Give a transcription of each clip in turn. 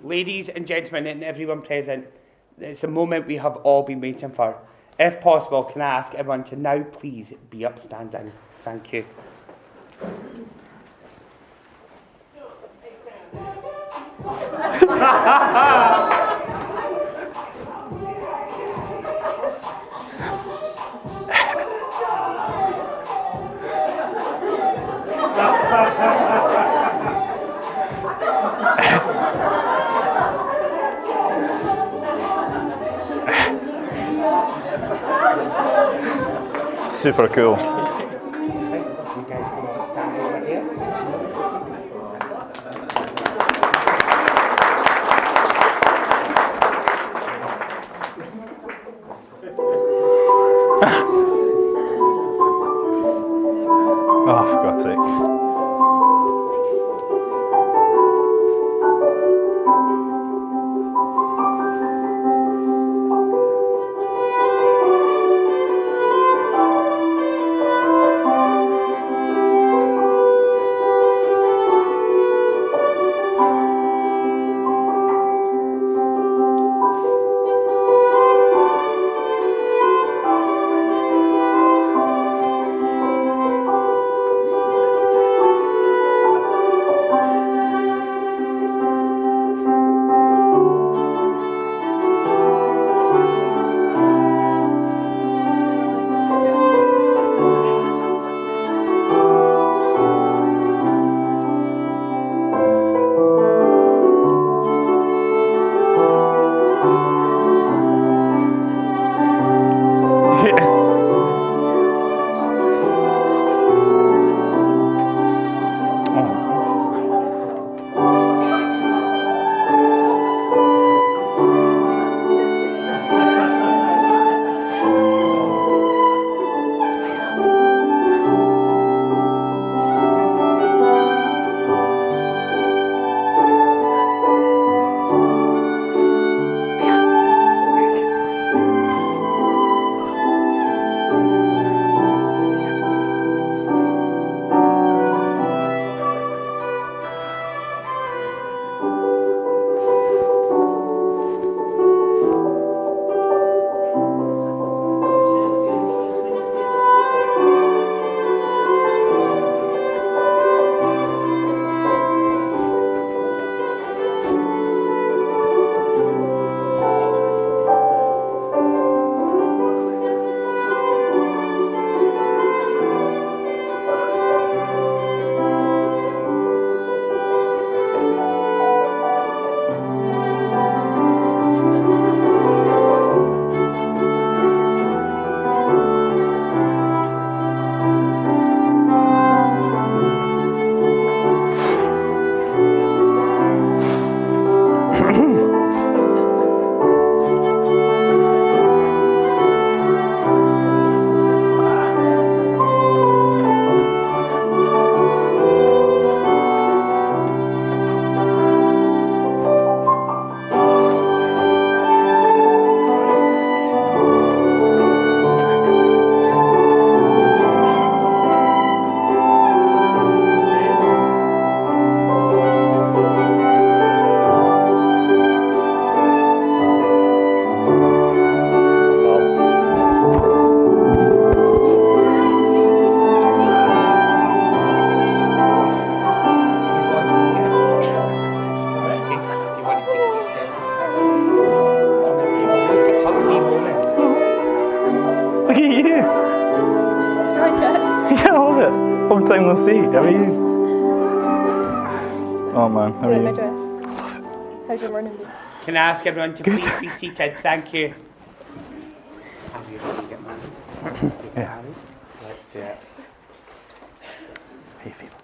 ladies and gentlemen and everyone present, it's the moment we have all been waiting for. If possible, can I ask everyone to now please be upstanding? Thank you. Super cool. Oh, for God's sake. Look at you. Yeah, I love it. Long time no see. How are you? Oh man, how are you? My dress. How's your morning been? Can I ask everyone to please be seated? Thank you. Have you ready to get married? Yeah. Let's do it. How you feeling?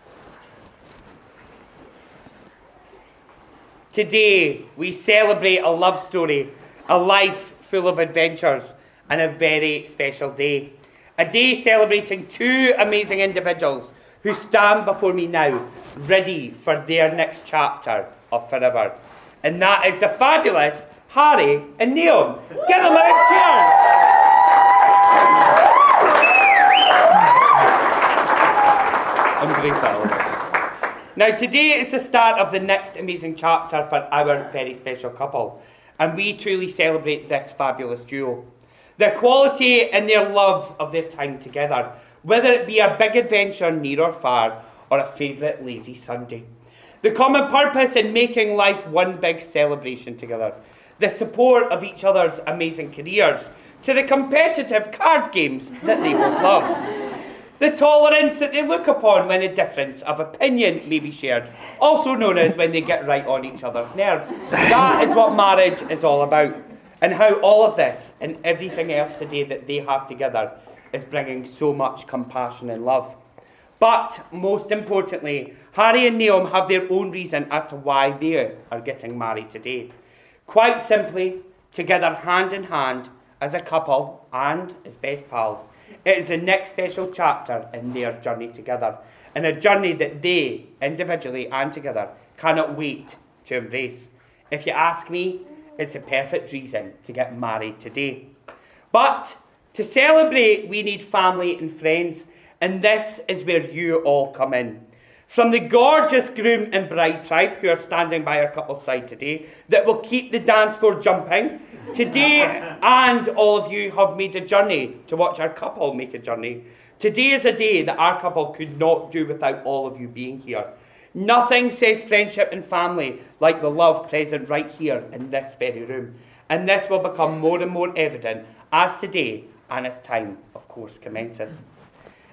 Today, we celebrate a love story, a life full of adventures, and a very special day. A day celebrating two amazing individuals who stand before me now, ready for their next chapter of forever. And that is the fabulous Harry and Neil. Get them out, cheers! I'm grateful. Now, today is the start of the next amazing chapter for our very special couple, and we truly celebrate this fabulous duo. The quality and their love of their time together, whether it be a big adventure near or far, or a favourite lazy Sunday. The common purpose in making life one big celebration together. The support of each other's amazing careers, to the competitive card games that they both love. The tolerance that they look upon when a difference of opinion may be shared, also known as when they get right on each other's nerves. That is what marriage is all about, and how all of this and everything else today that they have together is bringing so much compassion and love. But most importantly, Harry and Naomi have their own reason as to why they are getting married today. Quite simply, together hand in hand as a couple and as best pals, it is the next special chapter in their journey together, and a journey that they, individually and together, cannot wait to embrace. If you ask me, it's the perfect reason to get married today. But to celebrate, we need family and friends, and this is where you all come in. From the gorgeous groom and bride tribe who are standing by our couple's side today, that will keep the dance floor jumping. Today, and all of you have made a journey to watch our couple make a journey. Today is a day that our couple could not do without all of you being here. Nothing says friendship and family like the love present right here in this very room. And this will become more and more evident as today and as time, of course, commences.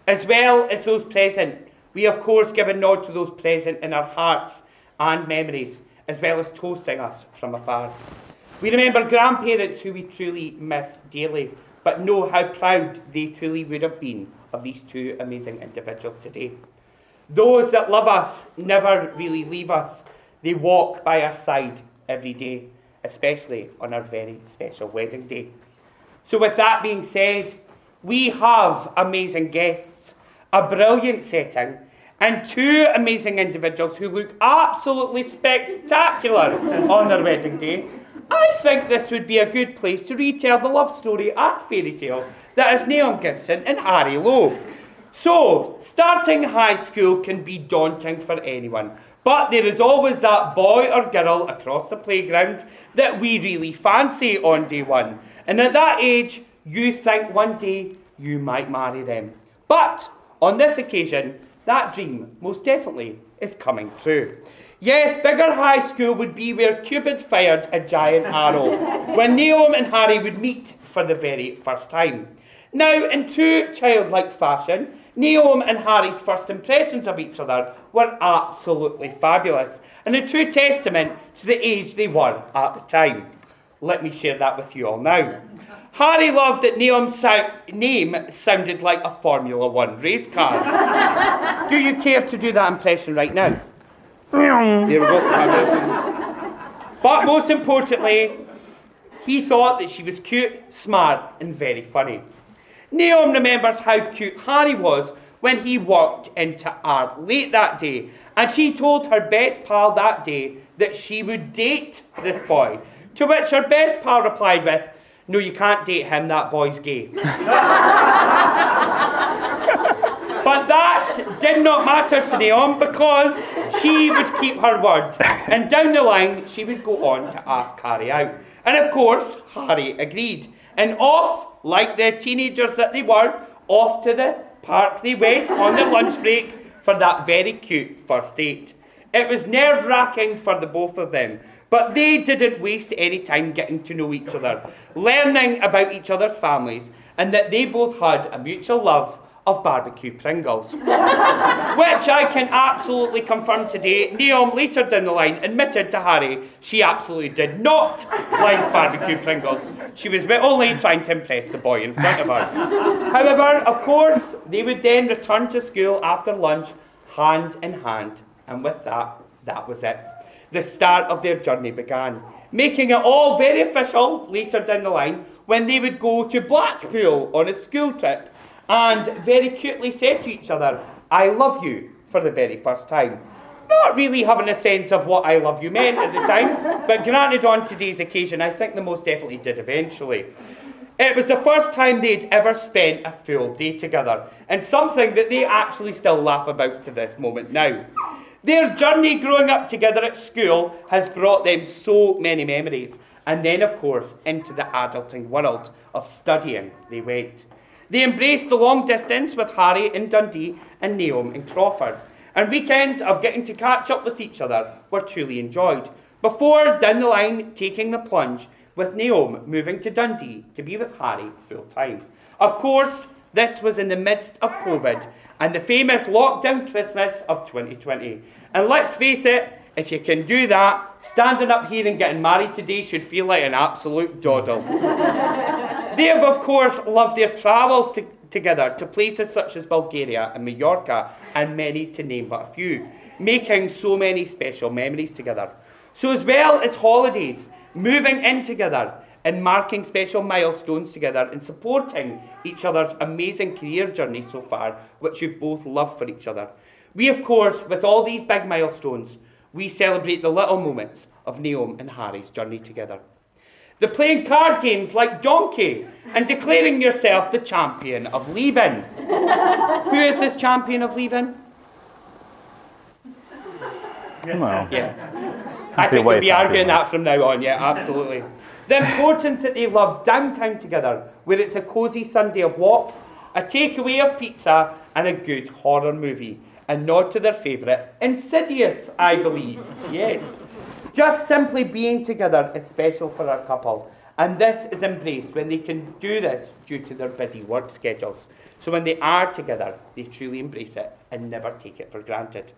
As well as those present, we of course give a nod to those present in our hearts and memories, as well as toasting us from afar. We remember grandparents who we truly miss dearly, but know how proud they truly would have been of these two amazing individuals today. Those that love us never really leave us. They walk by our side every day, especially on our very special wedding day. So with that being said, we have amazing guests, a brilliant setting, and two amazing individuals who look absolutely spectacular on their wedding day. I think this would be a good place to retell the love story and fairy tale that is Naomi Gibson and Harry Lowe. So, starting high school can be daunting for anyone, but there is always that boy or girl across the playground that we really fancy on day one. And at that age, you think one day you might marry them. But on this occasion, that dream most definitely is coming true. Yes, bigger high school would be where Cupid fired a giant arrow when Naomi and Harry would meet for the very first time. Now, in true childlike fashion, Naomi and Harry's first impressions of each other were absolutely fabulous, and a true testament to the age they were at the time. Let me share that with you all now. Harry loved that Naomi's name sounded like a Formula One race car. Do you care to do that impression right now? There we go. But most importantly, he thought that she was cute, smart, and very funny. Naomi remembers how cute Harry was when he walked into art late that day, and she told her best pal that day that she would date this boy, to which her best pal replied with, "No, you can't date him, that boy's gay." But that did not matter to Naomi, because she would keep her word, and down the line she would go on to ask Harry out. And of course, Harry agreed, and off, like the teenagers that they were, off to the park they went on their lunch break for that very cute first date. It was nerve-wracking for the both of them, but they didn't waste any time getting to know each other, learning about each other's families, and that they both had a mutual love of barbecue Pringles. Which I can absolutely confirm today. Naomi later down the line admitted to Harry she absolutely did not like barbecue Pringles. She was only trying to impress the boy in front of her. However, of course, they would then return to school after lunch, hand in hand. And with that, that was it. The start of their journey began, making it all very official later down the line when they would go to Blackpool on a school trip and very cutely said to each other, "I love you," for the very first time. Not really having a sense of what "I love you" meant at the time, but granted on today's occasion, I think they most definitely did eventually. It was the first time they'd ever spent a full day together, and something that they actually still laugh about to this moment now. Their journey growing up together at school has brought them so many memories. And then, of course, into the adulting world of studying they went. They embraced the long distance with Harry in Dundee and Naomi in Crawford. And weekends of getting to catch up with each other were truly enjoyed. Before, down the line, taking the plunge with Naomi moving to Dundee to be with Harry full time. Of course, this was in the midst of COVID and the famous lockdown Christmas of 2020. And let's face it, if you can do that, standing up here and getting married today should feel like an absolute doddle. They have, of course, loved their travels together to places such as Bulgaria and Mallorca, and many to name but a few, making so many special memories together. So as well as holidays, moving in together and marking special milestones together and supporting each other's amazing career journey so far, which you've both loved for each other. We, of course, with all these big milestones, we celebrate the little moments of Naomi and Harry's journey together. The playing card games like Donkey and declaring yourself the champion of leaving. Who is this champion of leaving? Well, Yeah. I think we'll be arguing that from now on, yeah, absolutely. The importance that they love downtime together, where it's a cosy Sunday of walks, a takeaway of pizza, and a good horror movie. A nod to their favourite, Insidious, I believe. Yes. Just simply being together is special for our couple, and this is embraced when they can do this due to their busy work schedules. So when they are together, they truly embrace it and never take it for granted.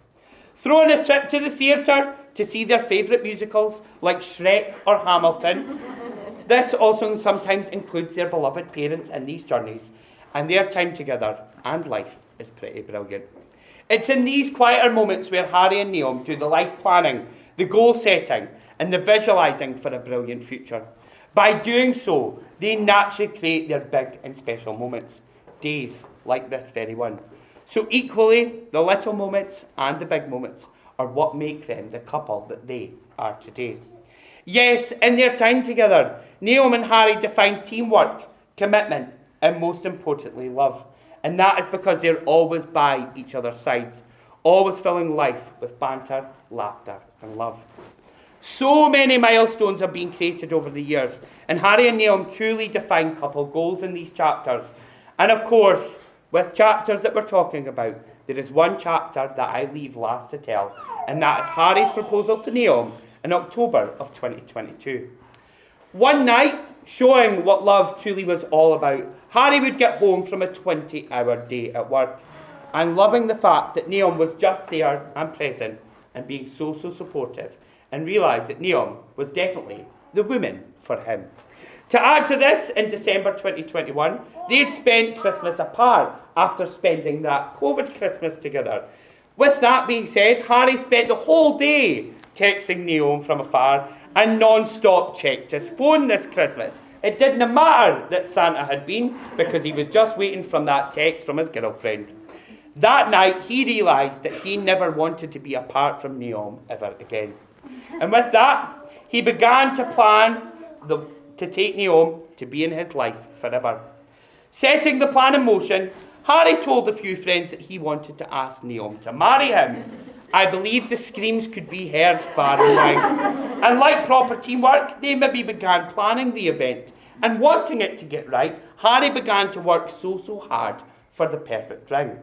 Throw in a trip to the theatre to see their favourite musicals like Shrek or Hamilton. This also sometimes includes their beloved parents in these journeys, and their time together and life is pretty brilliant. It's in these quieter moments where Harry and Naomi do the life planning, the goal setting, and the visualising for a brilliant future. By doing so, they naturally create their big and special moments, days like this very one. So equally, the little moments and the big moments are what make them the couple that they are today. Yes, in their time together, Naomi and Harry define teamwork, commitment, and most importantly, love. And that is because they're always by each other's sides, always filling life with banter, laughter, and love. So many milestones have been created over the years, and Harry and Naomi truly define couple goals in these chapters. And of course, with chapters that we're talking about, there is one chapter that I leave last to tell, and that is Harry's proposal to Naomi in October of 2022. One night, showing what love truly was all about, Harry would get home from a 20-hour day at work, and loving the fact that Naomi was just there and present and being so supportive, and realised that Naomi was definitely the woman for him. To add to this, in December 2021, they had spent Christmas apart after spending that COVID Christmas together. With that being said, Harry spent the whole day texting Naomi from afar and non-stop checked his phone this Christmas. It didn't matter that Santa had been, because he was just waiting for that text from his girlfriend. That night, he realised that he never wanted to be apart from Naomi ever again. And with that, he began to plan to take Naomi to be in his life forever. Setting the plan in motion, Harry told a few friends that he wanted to ask Naomi to marry him. I believe the screams could be heard far and wide. And like proper teamwork, they maybe began planning the event. And wanting it to get right, Harry began to work so hard for the perfect ring.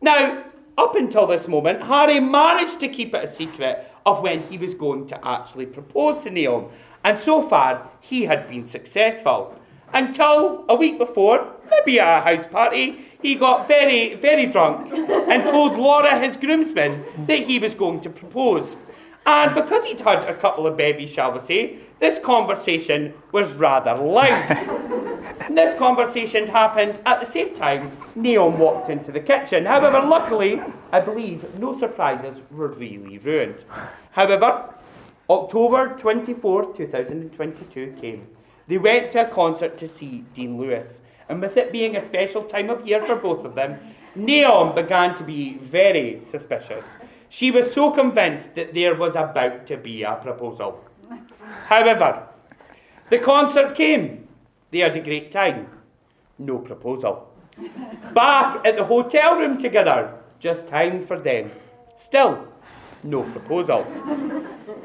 Now, up until this moment, Harry managed to keep it a secret of when he was going to actually propose to Naomi. And so far, he had been successful. Until a week before, maybe at a house party, he got very drunk and told Laura, his groomsman, that he was going to propose. And because he'd had a couple of bevies, shall we say, this conversation was rather loud. And this conversation happened at the same time Naomi walked into the kitchen. However, luckily, I believe no surprises were really ruined. However, October 24, 2022 came. They went to a concert to see Dean Lewis. And with it being a special time of year for both of them, Naomi began to be very suspicious. She was so convinced that there was about to be a proposal. However, the concert came. They had a great time. No proposal. Back at the hotel room together, just time for them. Still, no proposal.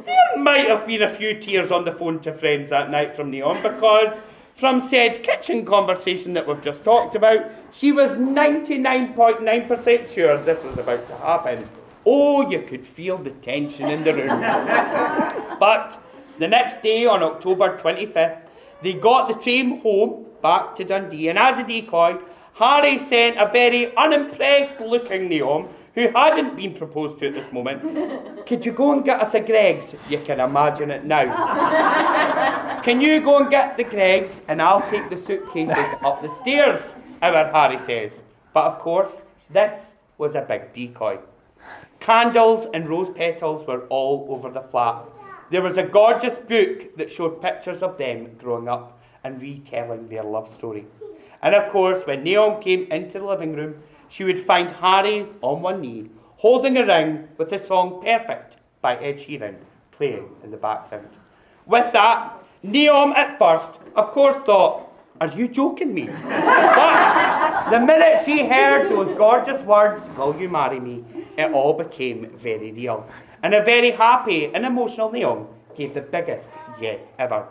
There might have been a few tears on the phone to friends that night from Naomi because from said kitchen conversation that we've just talked about, she was 99.9% sure this was about to happen. Oh, you could feel the tension in the room. But the next day, on October 25th, they got the train home back to Dundee, and as a decoy, Harry sent a very unimpressed looking Naomi, who hadn't been proposed to at this moment, "Could you go and get us a Greggs?" You can imagine it now. "Can you go and get the Greggs and I'll take the suitcases up the stairs," our Harry says. But of course, this was a big decoy. Candles and rose petals were all over the flat. There was a gorgeous book that showed pictures of them growing up and retelling their love story. And of course, when Naomi came into the living room, she would find Harry on one knee, holding a ring with the song Perfect by Ed Sheeran playing in the background. With that, Naomi at first, of course, thought, "Are you joking me?" But the minute she heard those gorgeous words, "Will you marry me?" it all became very real. And a very happy and emotional Naomi gave the biggest yes ever.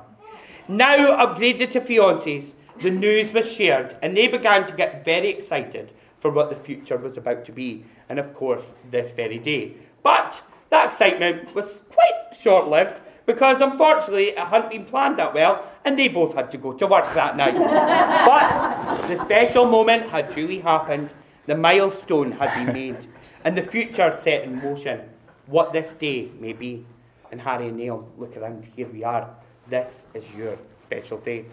Now upgraded to fiancés, the news was shared and they began to get very excited for what the future was about to be, and of course this very day. But that excitement was quite short-lived because unfortunately it hadn't been planned that well and they both had to go to work that night. But the special moment had truly happened, the milestone had been made, and the future set in motion. What this day may be. And Harry and Naomi, look around, here we are. This is your special day.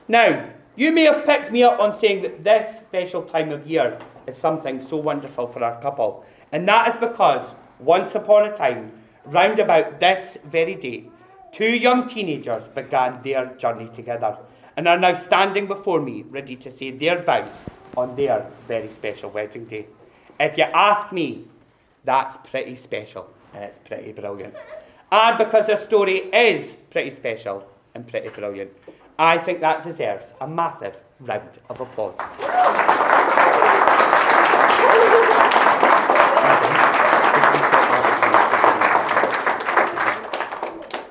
Now, you may have picked me up on saying that this special time of year is something so wonderful for our couple. And that is because, once upon a time, round about this very day, two young teenagers began their journey together and are now standing before me, ready to say their vows on their very special wedding day. If you ask me, that's pretty special and it's pretty brilliant. And because their story is pretty special and pretty brilliant, I think that deserves a massive round of applause.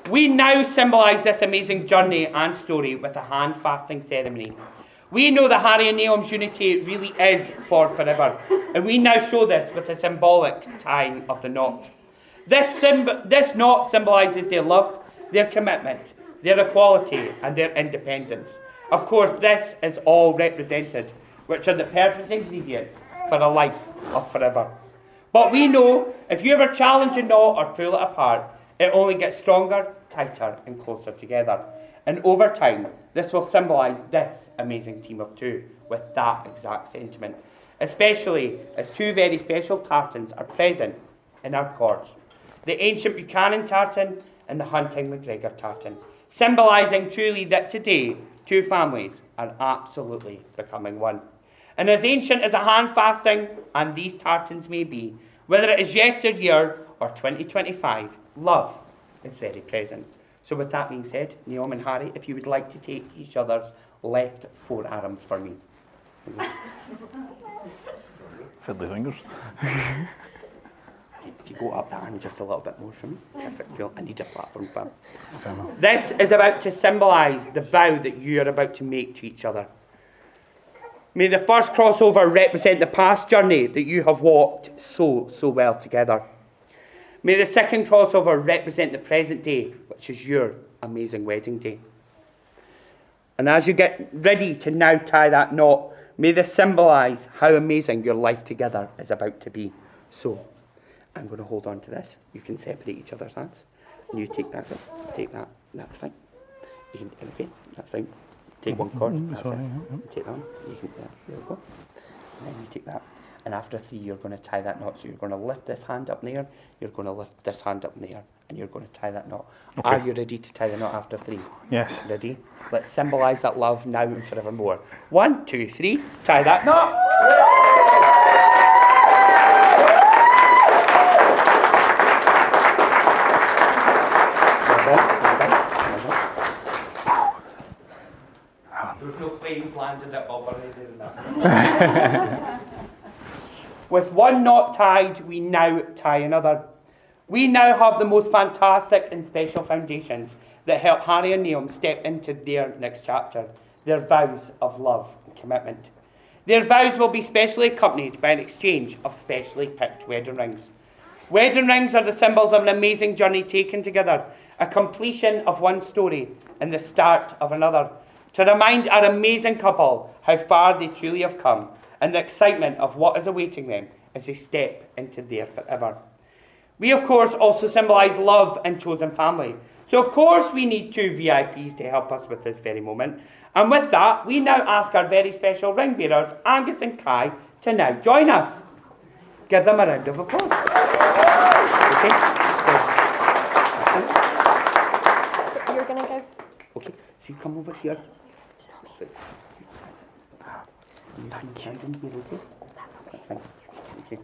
We now symbolise this amazing journey and story with a hand-fasting ceremony. We know that Harry and Naomi's unity really is for forever, and we now show this with a symbolic tying of the knot. This knot symbolises their love, their commitment, their equality and their independence. Of course, this is all represented, which are the perfect ingredients for a life of forever. But we know if you ever challenge a knot or pull it apart, it only gets stronger, tighter and closer together. And over time, this will symbolise this amazing team of two with that exact sentiment, especially as two very special tartans are present in our cords. The ancient Buchanan tartan and the Hunting McGregor tartan, symbolising truly that today, two families are absolutely becoming one. And as ancient as a hand-fasting and these tartans may be, whether it is yesteryear or 2025, love is very present. So with that being said, Naomi and Harry, if you would like to take each other's left forearms for me. Fiddly fingers. If you go up that arm just a little bit more for me. Perfect, cool. I need a platform fam. Ephemeral. This is about to symbolise the vow that you are about to make to each other. May the first crossover represent the past journey that you have walked so well together. May the second crossover represent the present day, which is your amazing wedding day. And as you get ready to now tie that knot, may this symbolise how amazing your life together is about to be. So, I'm going to hold on to this. You can separate each other's hands. And you take that, that's fine. You can, okay, that's fine. Take one cord, that's sorry, it. Take that one, you can, there we go. And then you take that. And after 3, you're going to tie that knot. So you're going to lift this hand up in the air, you're going to lift this hand up in the air, and you're going to tie that knot. Okay. Are you ready to tie the knot after 3? Yes. Ready? Let's symbolise that love now and forevermore. 1, 2, 3, tie that knot. There's no flames landed at Bob or anything like that. With one knot tied, we now tie another. We now have the most fantastic and special foundations that help Harry and Naomi step into their next chapter, their vows of love and commitment. Their vows will be specially accompanied by an exchange of specially picked wedding rings. Wedding rings are the symbols of an amazing journey taken together, a completion of one story and the start of another, to remind our amazing couple how far they truly have come and the excitement of what is awaiting them as they step into their forever. We, of course, also symbolise love and chosen family. So, of course, we need two VIPs to help us with this very moment. And with that, we now ask our very special ring bearers, Angus and Kai, to now join us. Give them a round of applause. Okay. So you're going to give... Okay, so you come over here. Thank you. That's okay. Thank you.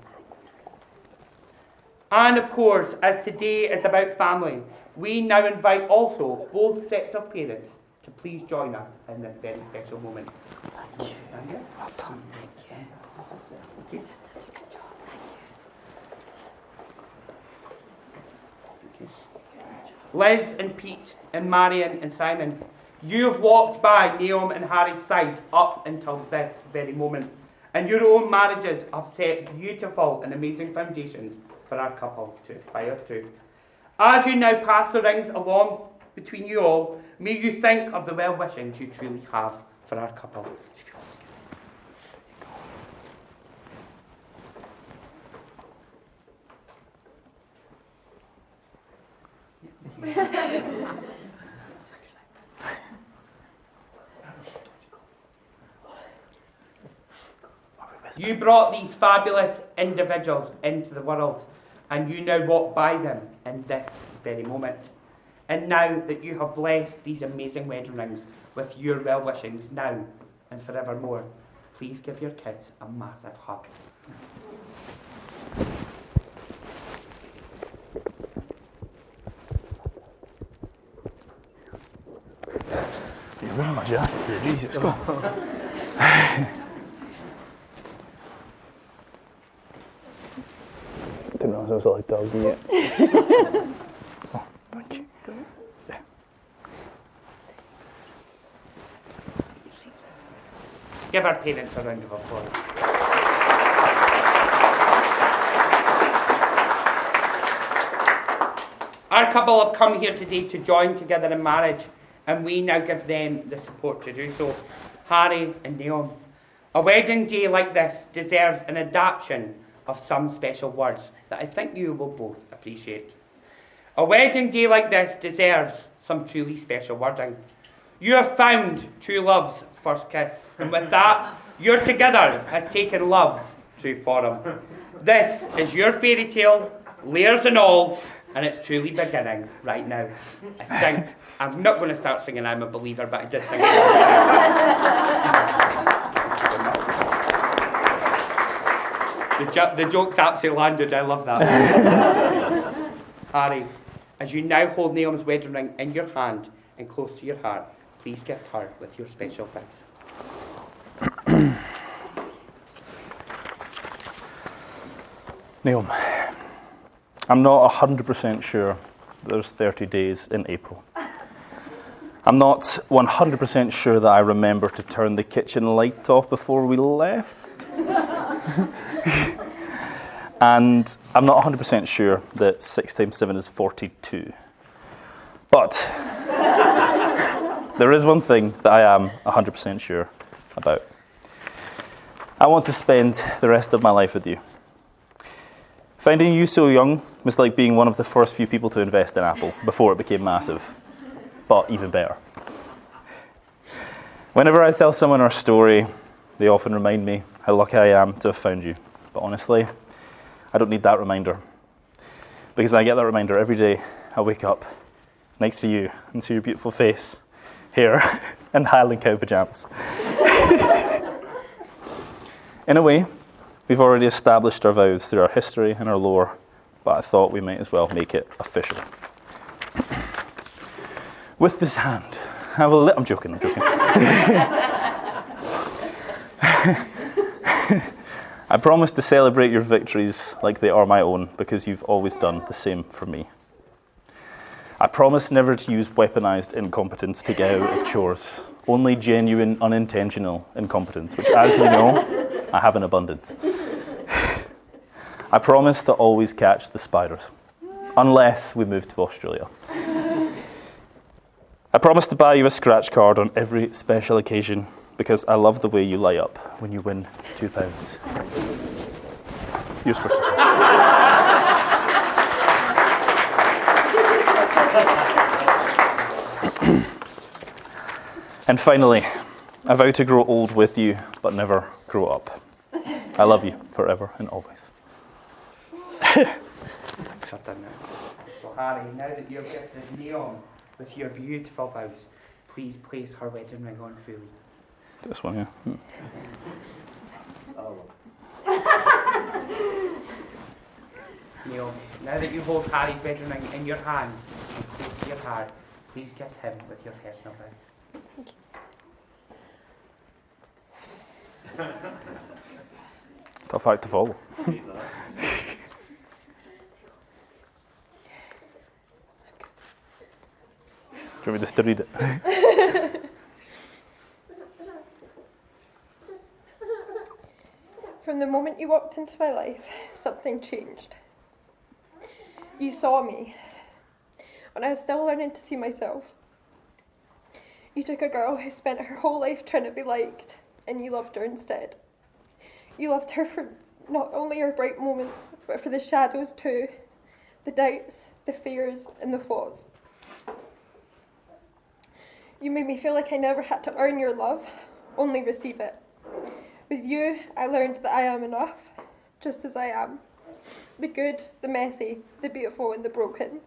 And of course, as today is about family, we now invite also both sets of parents to please join us in this very special moment. Thank you. Well done. Okay. Okay. Liz and Pete and Marion and Simon, you have walked by Naomi and Harry's side up until this very moment, and your own marriages have set beautiful and amazing foundations for our couple to aspire to. As you now pass the rings along between you all, may you think of the well-wishings you truly have for our couple. You brought these fabulous individuals into the world, and you now walk by them in this very moment. And now that you have blessed these amazing wedding rings with your well-wishings now and forevermore, please give your kids a massive hug. You ruined my jacket here, Jesus, go on. Didn't know I was like doggy yet. Oh, thank you. Yeah. Give our parents a round of applause. Our couple have come here today to join together in marriage, and we now give them the support to do so. Harry and Naomi, a wedding day like this deserves an adaptation of some special words that I think you will both appreciate. A wedding day like this deserves some truly special wording. You have found true love's first kiss, and with that, your together has taken love's true form. This is your fairy tale, layers and all, and it's truly beginning right now. I think, I'm not going to start singing I'm a Believer, but I did think the joke's actually landed, I love that. Harry, as you now hold Naomi's wedding ring in your hand and close to your heart, please gift her with your special vows. Naomi, I'm not 100% sure there's 30 days in April. I'm not 100% sure that I remember to turn the kitchen light off before we left. And I'm not 100% sure that 6 times 7 is 42. But there is one thing that I am 100% sure about. I want to spend the rest of my life with you. Finding you so young was like being one of the first few people to invest in Apple before it became massive, but even better. Whenever I tell someone our story, they often remind me how lucky I am to have found you. But honestly, I don't need that reminder, because I get that reminder every day I wake up next to you and see your beautiful face, hair, and Highland cow pajamas. In a way, we've already established our vows through our history and our lore, but I thought we might as well make it official. With this hand, I will I'm joking. I I promise to celebrate your victories like they are my own, because you've always done the same for me. I promise never to use weaponized incompetence to get out of chores, only genuine, unintentional incompetence, which, as you know, I have in abundance. I promise to always catch the spiders, unless we move to Australia. I promise to buy you a scratch card on every special occasion, because I love the way you light up when you win £2. Yours for today. And finally, I vow to grow old with you, but never grow up. I love you forever and always. Thanks, I've done that. So Harry, now that you've gifted Neon with your beautiful vows, please place her wedding ring on fully. This one, yeah. Neon, now that you hold Harry's wedding ring in your hand and close to your heart, please gift him with your personal vows. Tough act to follow. Do you want me just to read it? From the moment you walked into my life, something changed. You saw me when I was still learning to see myself. You took a girl who spent her whole life trying to be liked, and you loved her instead. You loved her for not only her bright moments, but for the shadows too, the doubts, the fears, and the flaws. You made me feel like I never had to earn your love, only receive it. With you, I learned that I am enough, just as I am. The good, the messy, the beautiful, and the broken.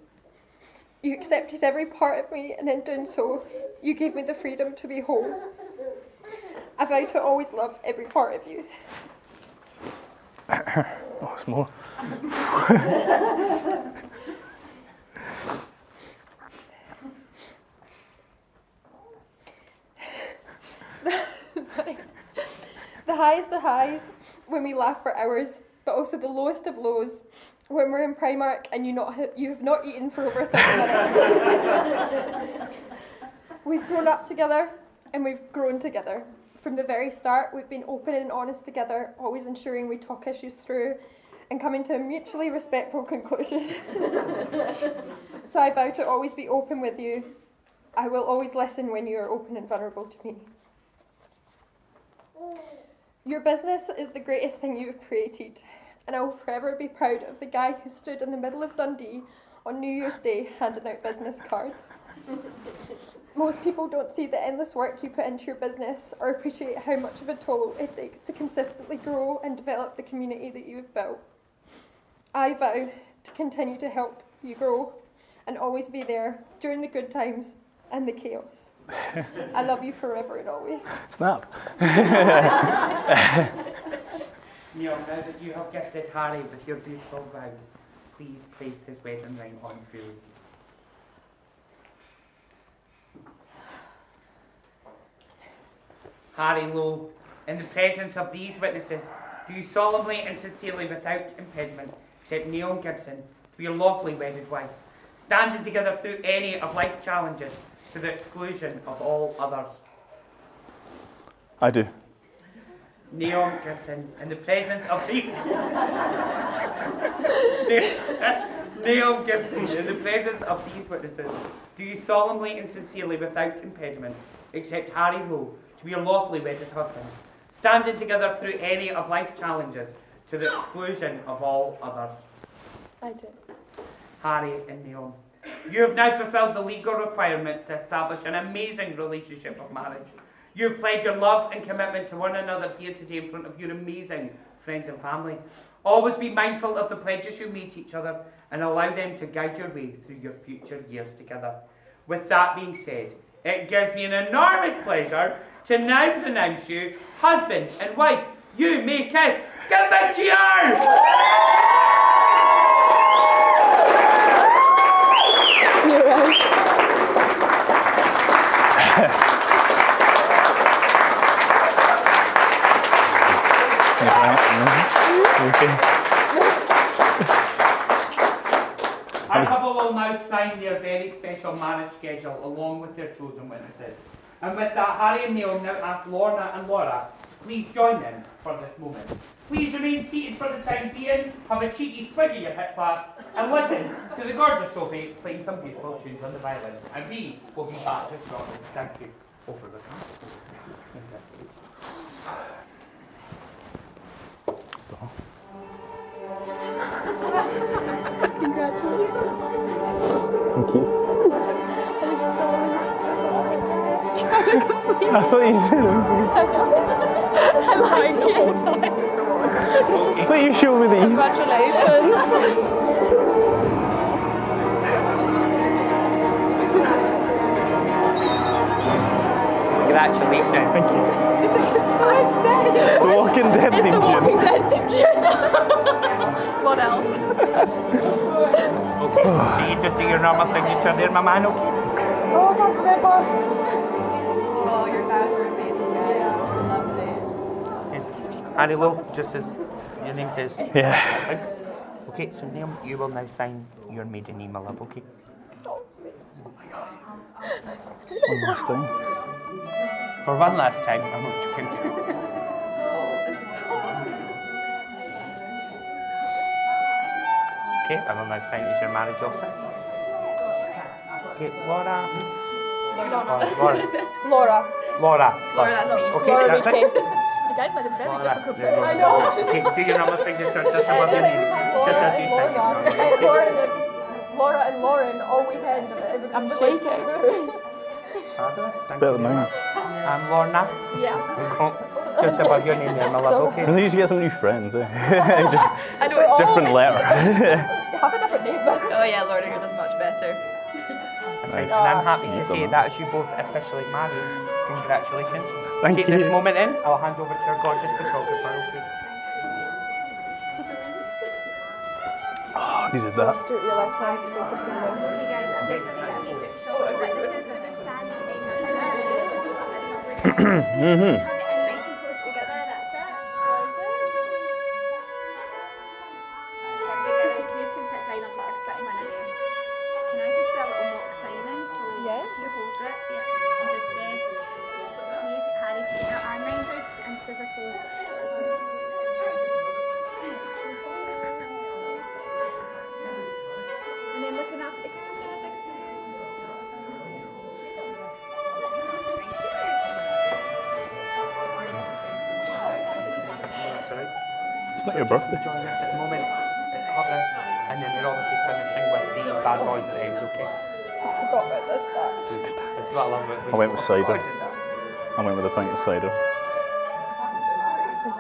You accepted every part of me, and in doing so, you gave me the freedom to be whole. I vow to always love every part of you. Oh, it's more. Sorry. The highs when we laugh for hours, but also the lowest of lows when we're in Primark and you've not eaten for over 30 minutes. We've grown up together and we've grown together. From the very start, we've been open and honest together, always ensuring we talk issues through and coming to a mutually respectful conclusion. So I vow to always be open with you. I will always listen when you are open and vulnerable to me. Your business is the greatest thing you've created, and I will forever be proud of the guy who stood in the middle of Dundee on New Year's Day handing out business cards. Most people don't see the endless work you put into your business or appreciate how much of a toll it takes to consistently grow and develop the community that you have built. I vow to continue to help you grow and always be there during the good times and the chaos. I love you forever and always. Snap. Neil, now that you have gifted Harry with your beautiful vows, please place his wedding ring on fully. Harry Lowe, in the presence of these witnesses, do you solemnly and sincerely, without impediment, accept Neil Gibson to be your lawfully wedded wife, standing together through any of life's challenges to the exclusion of all others? I do. Neil Gibson, in the presence of these Neil Gibson, in the presence of these witnesses, do you solemnly and sincerely, without impediment, accept Harry Lowe to be your lawfully wedded husband, standing together through any of life's challenges to the exclusion of all others? I do. Harry and Neil, you have now fulfilled the legal requirements to establish an amazing relationship of marriage. You have pledged your love and commitment to one another here today in front of your amazing friends and family. Always be mindful of the pledges you make to each other and allow them to guide your way through your future years together. With that being said, it gives me an enormous pleasure to now pronounce you husband and wife. You may kiss. Give a big cheer! You're right. Thank Okay. Our couple will now sign their very special marriage schedule along with their chosen witnesses. And with that, Harry and Neil now ask Lorna and Laura, please join them for this moment. Please remain seated for the time being, have a cheeky swig of your hip flap, and listen to the gorgeous Sophie playing some beautiful tunes on the violin. And we will be back just shortly. Thank you. Over with. Thank you. I thought you said it was I thought you showed me the Congratulations. Congratulations. Thank you. This is the fine day. It's the Walking Dead It's theme the Walking tune. Dead theme tune. What else? Okay, so you just do your normal signature there, my man, okay? Oh, God, remember. Oh, your guys are amazing, guys. Lovely. It's Harry Lowe, just as your name says. Yeah. Okay, so Neil, you will now sign your maiden name, my love, okay? One last thing. For one last time, I'm not joking. Okay, I will now sign as your marriage officer. Okay, Laura. Laura. Laura. Laura. Laura, that's me. Okay, Laura that's Beach it. Cave. You guys find it very Laura, difficult there you for go. I know. Okay, do your normal signature just above your name. Just as you sign it. Laura and Lauren all weekend. I'm shaking. Fabulous, thank Better you than very mine. much. Lorna. Yeah. Oh, just above your name there, my love, okay? I think you should get some new friends, eh? Just I know. We're all- different letter. Have a different name. Oh yeah, Lord, yours is much better. That's right. Nice. And I'm happy to You've say done that as you both officially married. Congratulations. Thank Take you. this moment in. I'll hand over to our gorgeous photographer, okay? Oh, I needed that. Do it your lifetime. So continue. You guys, I'm just going to get a picture of witnesses, so just stand behind us. Mm-hmm. Nice and close together, that's it. Together, so you can sit down, I'll just get a bit of money. Can I just do a little mock signing? So Yeah. if you hold it, yeah, and just rest. So see if Harry put your arm round us and super close. And then looking after the camera, big It's not your birthday. Join us at the moment. Have this. And then you're obviously finishing with these bad boys at the end, okay? I forgot about this part. That's what I love about I went with cider. I did that. I went with a pint of cider.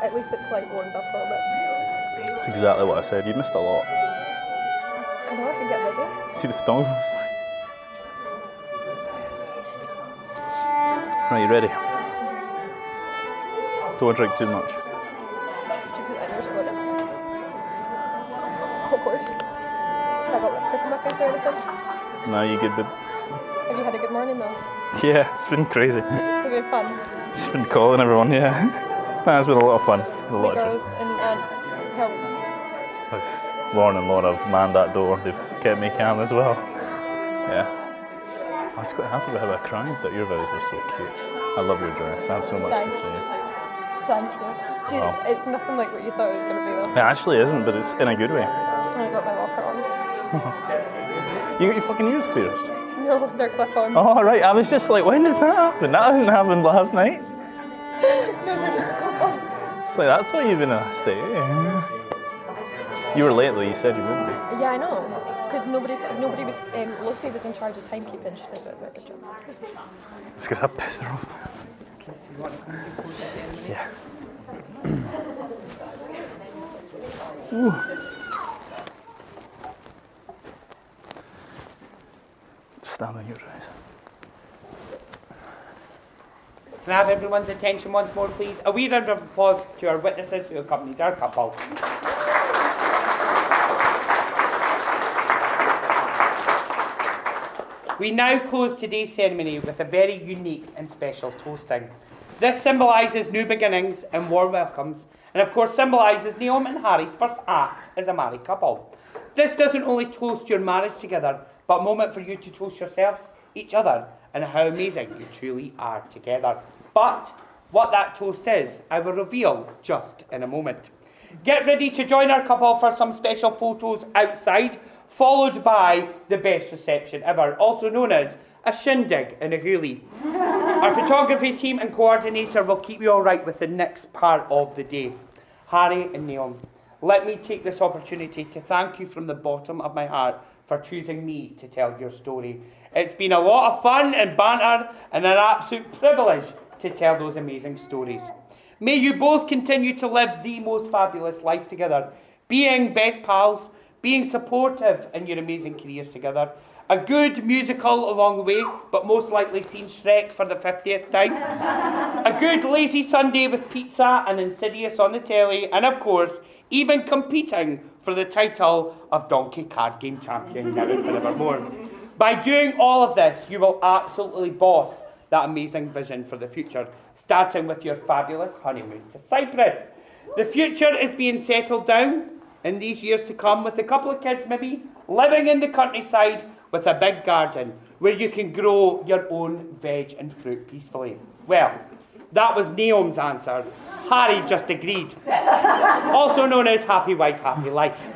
At least it's like warmed up a little bit. That's exactly what I said. You missed a lot. I know, I've been getting ready. See the photographers? Right, you ready? Don't want to drink too much. Should put it in your soda. Awkward. Have I got lipstick on my face or anything? No, you good, babe? Have you had a good morning though? Yeah, it's been crazy. Has it been fun? Just been calling everyone, yeah. No, it's been a lot of fun. A The lot of girls and helped. Like, Lauren and Laura have manned that door. They've kept me calm as well. Yeah. I was quite happy with how I cried. That your videos were so cute. I love your dress. I have so much to Thanks. say. Thank you. Dude, Wow. it's nothing like what you thought it was going to be though. It actually isn't, but it's in a good way. I got my locker on. You got your fucking ears pierced. No, they're clip-ons. Oh, right. I was just like, when did that happen? That didn't happen last night. No, they're just clip-ons. It's like, that's why you've been a stay. You were late though, you said you wouldn't be. Yeah, I know. Because nobody was, Lucy was in charge of timekeeping. She did a very good job. It's because I pissed her off. Yeah. Ooh. Stand on your eyes. Can I have everyone's attention once more, please? A wee round of applause to our witnesses who accompanied our couple. We now close today's ceremony with a very unique and special toasting. This symbolises new beginnings and warm welcomes, and of course symbolises Naomi and Harry's first act as a married couple. This doesn't only toast your marriage together, but a moment for you to toast yourselves, each other, and how amazing you truly are together. But what that toast is, I will reveal just in a moment. Get ready to join our couple for some special photos outside, followed by the best reception ever, also known as a shindig in a hoolie. Our photography team and coordinator will keep you all right with the next part of the day. Harry and Naomi, let me take this opportunity to thank you from the bottom of my heart for choosing me to tell your story. It's been a lot of fun and banter and an absolute privilege to tell those amazing stories. May you both continue to live the most fabulous life together, being best pals, being supportive in your amazing careers together, a good musical along the way, but most likely seen Shrek for the 50th time, a good lazy Sunday with pizza and Insidious on the telly, and of course, even competing for the title of Donkey Card Game Champion now and forevermore. By doing all of this, you will absolutely boss that amazing vision for the future, starting with your fabulous honeymoon to Cyprus. The future is being settled down in these years to come with a couple of kids maybe living in the countryside with a big garden where you can grow your own veg and fruit peacefully. Well, that was Naomi's answer. Harry just agreed. Also known as happy wife, happy life.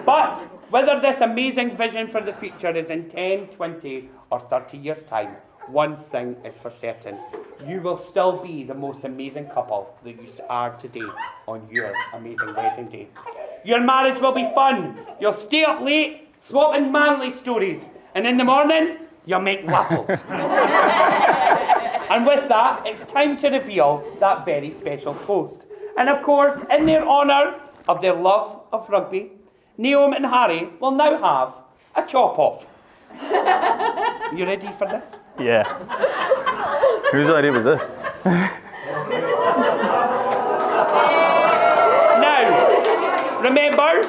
But whether this amazing vision for the future is in 10, 20 or 30 years' time, one thing is for certain. You will still be the most amazing couple that you are today on your amazing wedding day. Your marriage will be fun. You'll stay up late, swapping manly stories. And in the morning, you'll make waffles. And with that, it's time to reveal that very special toast. And of course, in their honour of their love of rugby, Naomi and Harry will now have a chop-off. You ready for this? Yeah. Whose idea was this? Now, remember,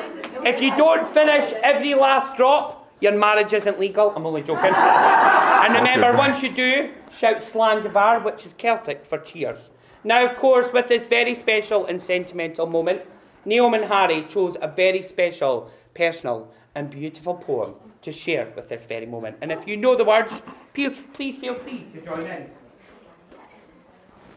if you don't finish every last drop, your marriage isn't legal. I'm only joking. And remember, once you do, shout Slanjavar, which is Celtic for cheers. Now, of course, with this very special and sentimental moment, Naomi and Harry chose a very special, personal and beautiful poem to share with this very moment. And if you know the words, please feel free to join in.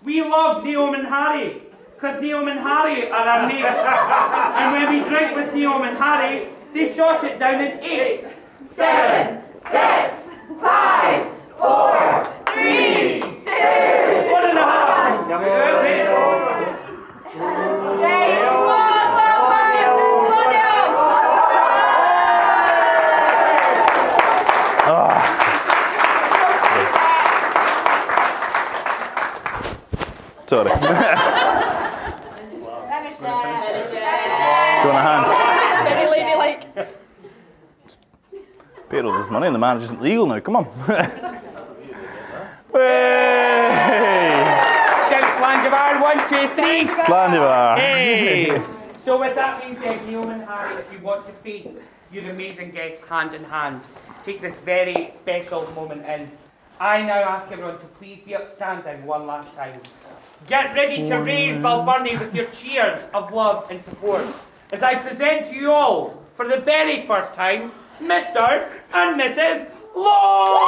We love Naomi and Harry, because Naomi and Harry are our mates. And when we drink with Naomi and Harry, they shot it down in 8, 7, 6, 5, 4, 3, 2, 1.5. Sorry. Do you want a hand? Very ladylike. Pedro, there's money and the marriage isn't legal now. Come on. Hey! Shout Slanjavar, 1, 2, 3. Slandivar. Hey! So with that being said, Naomi and Harry, if you want to face your amazing guests hand in hand, take this very special moment in. I now ask everyone to please be upstanding one last time. Get ready to raise Balbirnie with your cheers of love and support as I present to you all, for the very first time, Mr. and Mrs. Law!